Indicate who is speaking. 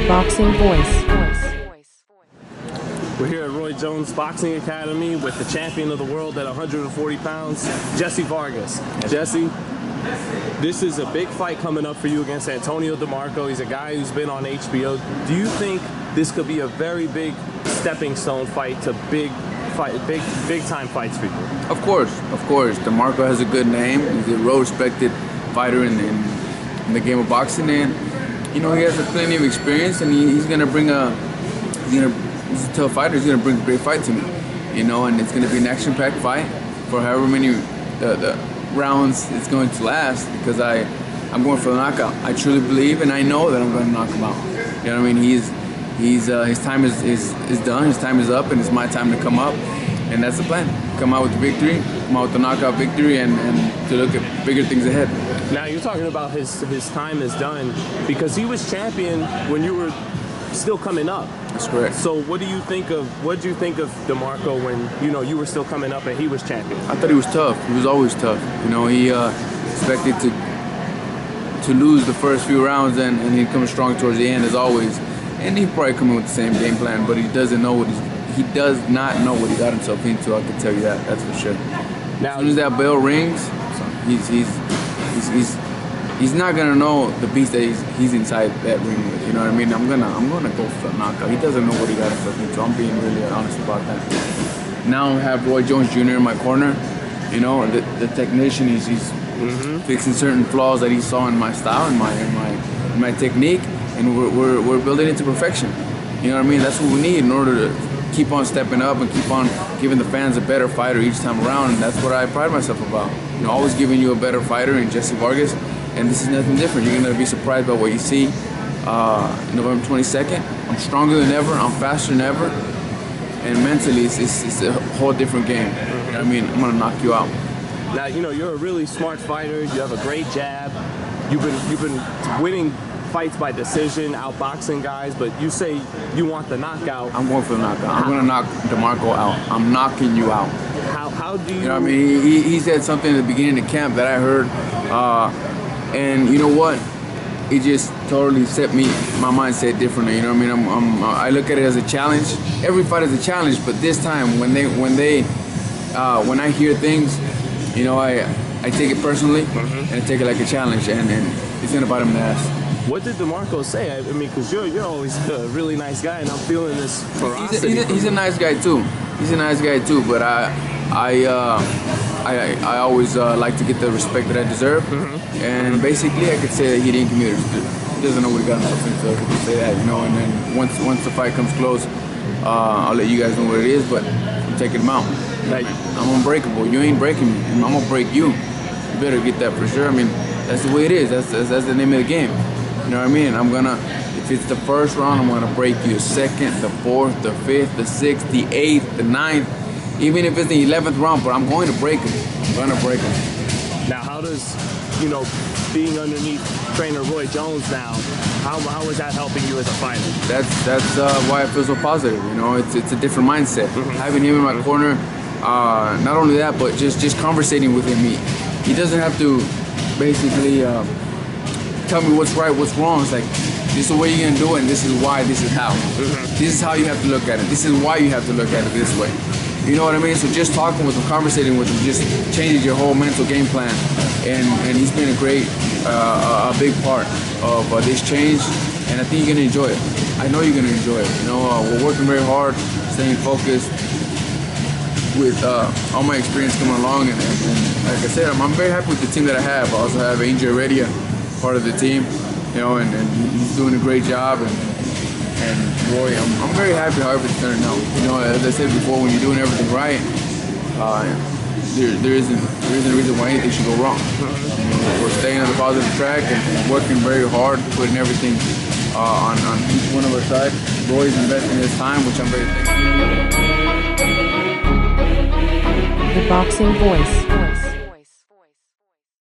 Speaker 1: The Boxing Voice.
Speaker 2: We're here at Roy Jones Boxing Academy with the champion of the world at 140 pounds, Jessie Vargas. Jessie, this is a big fight coming up for you against Antonio DeMarco. He's a guy who's been on HBO. Do you think this could be a very big stepping stone fight to big time fights for you?
Speaker 3: Of course. DeMarco has a good name. He's a well-respected fighter in the game of boxing, and he has plenty of experience, and he's a tough fighter. He's gonna bring a great fight to me, and it's gonna be an action-packed fight for however many the rounds it's going to last, because I'm going for the knockout. I truly believe, and I know that I'm going to knock him out. You know what I mean? His time is done. His time is up, and it's my time to come up, and that's the plan. Come out with the victory, come out with the knockout victory, and to look at bigger things ahead.
Speaker 2: Now you're talking about his time is done because he was champion when you were still coming up.
Speaker 3: That's correct.
Speaker 2: So what did you think of DeMarco when you were still coming up and he was champion?
Speaker 3: I thought he was tough. He was always tough. He expected to lose the first few rounds, and he'd come strong towards the end as always. And he'd probably come in with the same game plan, but he does not know what he got himself into. I can tell you that. That's for sure.
Speaker 2: Now,
Speaker 3: as soon as that bell rings, he's not gonna know the beast that he's inside that ring with. You know what I mean? I'm gonna go for the knockout. He doesn't know what he got himself into. I'm being really honest about that. Now I have Roy Jones Jr. in my corner. The technician. He's fixing certain flaws that he saw in my style, in my technique, and we're building it to perfection. You know what I mean? That's what we need in order to keep on stepping up and keep on giving the fans a better fighter each time around. And that's what I pride myself about. Always giving you a better fighter in Jessie Vargas. And this is nothing different. You're gonna be surprised by what you see. November 22nd. I'm stronger than ever. I'm faster than ever. And mentally, it's a whole different game. You know what I mean? I'm gonna knock you out.
Speaker 2: Now you're a really smart fighter. You have a great jab. You've been winning fights by decision, outboxing guys. But you say you want the knockout.
Speaker 3: I'm going for the knockout. I'm gonna knock DeMarco out. I'm knocking you out.
Speaker 2: How do you?
Speaker 3: You know what I mean? He said something at the beginning of camp that I heard. And you know what? It just totally set my mindset differently. You know what I mean? I look at it as a challenge. Every fight is a challenge, but this time when I hear things, I take it personally and I take it like a challenge, and it's gonna bite him in the ass.
Speaker 2: What did DeMarco say? I mean, because you're always a really nice guy, and I'm feeling this ferocity.
Speaker 3: He's a nice guy too. But I always like to get the respect that I deserve, and basically I could say that he didn't give me the respect. He doesn't know what he got himself into. I could say that, and then once the fight comes close, I'll let you guys know what it is, but I'm taking him out. I'm unbreakable. You ain't breaking me, and I'm gonna break you. You better get that for sure. I mean, that's the way it is. That's the name of the game. You know what I mean? If it's the first round, I'm gonna break you. The second, the fourth, the fifth, the sixth, the eighth, the ninth. Even if it's the 11th round, but I'm going to break him. I'm going to break him.
Speaker 2: Now, how does, being underneath trainer Roy Jones now, how is that helping you as a fighter?
Speaker 3: That's why I feel so positive. It's a different mindset. Having him in my corner, not only that, but just conversating with him. He doesn't have to basically tell me what's right, what's wrong. It's like, this is the way you're going to do it, and this is why, this is how. This is how you have to look at it. This is why you have to look at it this way. You know what I mean? So just talking with him, conversating with him, just changes your whole mental game plan. And he's been a great, a big part of this change. And I think you're gonna enjoy it. I know you're gonna enjoy it. We're working very hard, staying focused with all my experience coming along. And like I said, I'm very happy with the team that I have. I also have Angel Heredia, part of the team, and he's doing a great job. And Roy, I'm very happy how everything's turning out. As I said before, when you're doing everything right, there isn't a reason why anything should go wrong. We're staying on the positive track and working very hard, putting everything on each one of our sides. Roy's investing his time, which I'm very thankful for.
Speaker 1: The Boxing Voice.